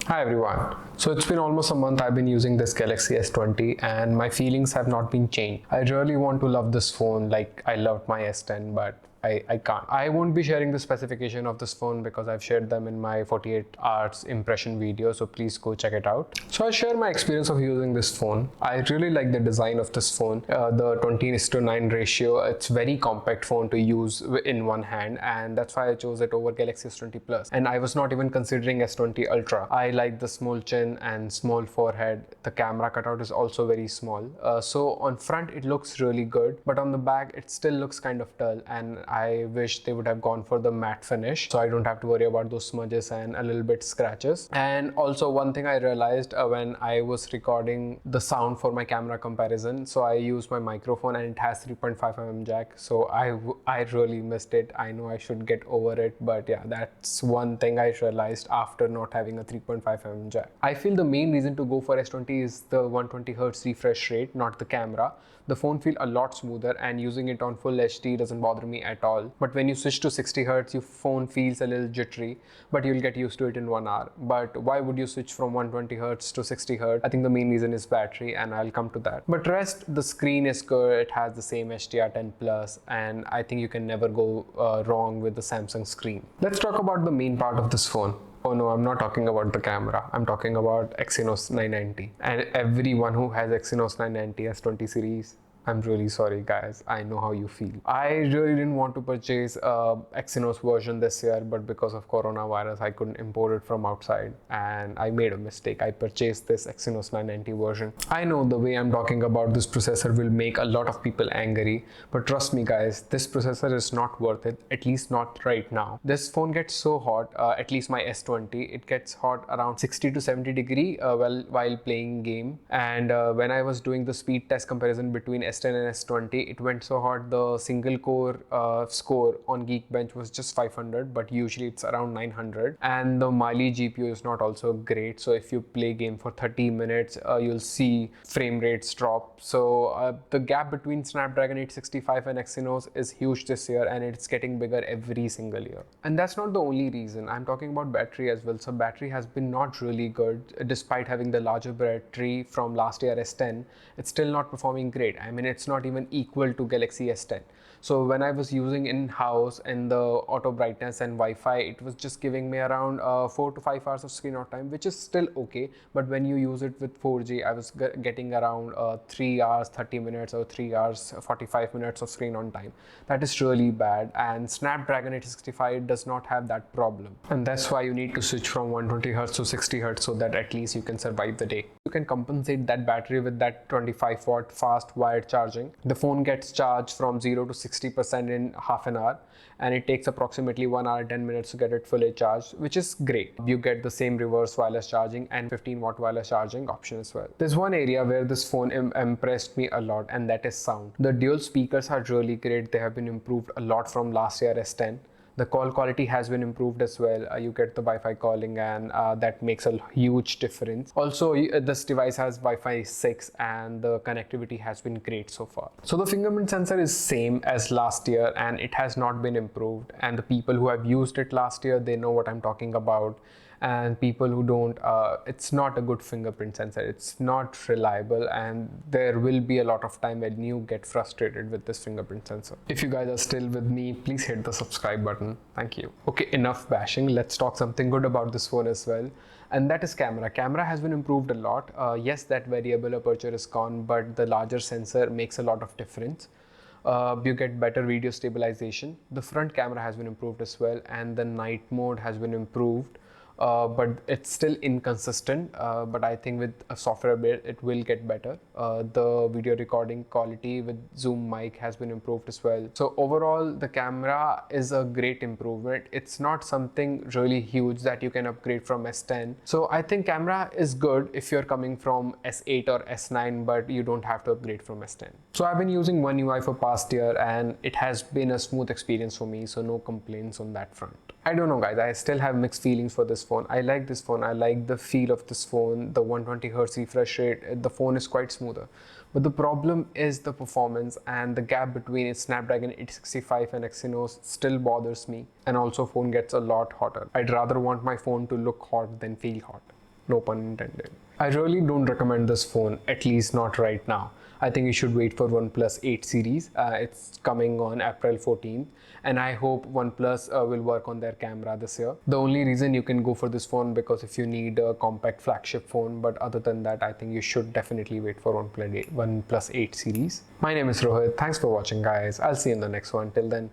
Hi everyone. So it's been almost a month I've been using this Galaxy S20 and my feelings have not been changed. I really want to love this phone like I loved my S10, but I can't. I won't be sharing the specification of this phone because I've shared them in my 48 hours impression video, so please go check it out. So I'll share my experience of using this phone. I really like the design of this phone, the 20:9 ratio. It's very compact phone to use in one hand, and that's why I chose it over Galaxy S20 Plus. And I was not even considering S20 Ultra. I like the small chin and small forehead. The camera cutout is also very small. So on front it looks really good, but on the back it still looks kind of dull, and I wish they would have gone for the matte finish so I don't have to worry about those smudges and a little bit scratches. And also one thing I realized when I was recording the sound for my camera comparison, so I used my microphone and it has 3.5mm jack, so I really missed it. I know I should get over it, but yeah, that's one thing I realized after not having a 3.5mm jack. I feel the main reason to go for S20 is the 120Hz refresh rate, not the camera. The phone feels a lot smoother, and using it on full HD doesn't bother me at all. But when you switch to 60Hz, your phone feels a little jittery, but you'll get used to it in 1 hour. But why would you switch from 120Hz to 60Hz? I think the main reason is battery, and I'll come to that. But rest, the screen is good. It has the same HDR10 Plus, and I think you can never go wrong with the Samsung screen. Let's talk about the main part of this phone. Oh no, I'm not talking about the camera. I'm talking about Exynos 990. And everyone who has Exynos 990 S20 series, I'm really sorry guys, I know how you feel. I really didn't want to purchase a Exynos version this year, but because of coronavirus I couldn't import it from outside and I made a mistake. I purchased this Exynos 990 version. I know the way I'm talking about this processor will make a lot of people angry, but trust me guys, this processor is not worth it, at least not right now. This phone gets so hot, at least my S20, it gets hot around 60 to 70 degree while playing game. And when I was doing the speed test comparison between S10 and S20, it went so hot the single core score on Geekbench was just 500, but usually it's around 900. And the Mali GPU is not also great, so if you play game for 30 minutes you'll see frame rates drop. So the gap between Snapdragon 865 and Exynos is huge this year, and it's getting bigger every single year. And that's not the only reason. I'm talking about battery as well. So battery has been not really good despite having the larger battery from last year S10. It's still not performing great. I mean, it's not even equal to Galaxy S10. So when I was using in-house and the auto brightness and Wi-Fi, it was just giving me around 4 to 5 hours of screen on time, which is still okay. But when you use it with 4G, I was getting around 3 hours 30 minutes or 3 hours 45 minutes of screen on time. That is really bad, and Snapdragon 865 does not have that problem. And that's why you need to switch from 120Hz to 60Hz so that at least you can survive the day. You can compensate that battery with that 25 watt fast wired charging. The phone gets charged from 0 to 60% in half an hour, and it takes approximately 1 hour 10 minutes to get it fully charged, which is great. You get the same reverse wireless charging and 15 watt wireless charging option as well. There's one area where this phone impressed me a lot, and that is sound. The dual speakers are really great. They have been improved a lot from last year S10. The call quality has been improved as well. You get the Wi-Fi calling, and that makes a huge difference. Also, this device has Wi-Fi 6 and the connectivity has been great so far. So the fingerprint sensor is same as last year, and it has not been improved. And the people who have used it last year, they know what I'm talking about. And people who don't, it's not a good fingerprint sensor. It's not reliable, and there will be a lot of time when you get frustrated with this fingerprint sensor. If you guys are still with me, please hit the subscribe button. Thank you. Okay, enough bashing. Let's talk something good about this phone as well, and that is camera. Camera has been improved a lot. Yes, that variable aperture is gone, but the larger sensor makes a lot of difference. You get better video stabilization. The front camera has been improved as well, and the night mode has been improved. But it's still inconsistent, but I think with a software update it will get better. The video recording quality with zoom mic has been improved as well. So overall the camera is a great improvement. It's not something really huge that you can upgrade from S10. So I think camera is good if you're coming from S8 or S9, but you don't have to upgrade from S10. So I've been using One UI for past year, and it has been a smooth experience for me, so no complaints on that front. I don't know guys, I still have mixed feelings for this phone. I like this phone, I like the feel of this phone, the 120Hz refresh rate, the phone is quite smoother. But the problem is the performance, and the gap between its Snapdragon 865 and Exynos still bothers me. And also phone gets a lot hotter. I'd rather want my phone to look hot than feel hot. no pun intended. I really don't recommend this phone, at least not right now. I think you should wait for OnePlus 8 series. It's coming on April 14th, and I hope OnePlus will work on their camera this year. The only reason you can go for this phone because if you need a compact flagship phone, but other than that, I think you should definitely wait for OnePlus 8 series. My name is Rohit. Thanks for watching, guys. I'll see you in the next one. Till then,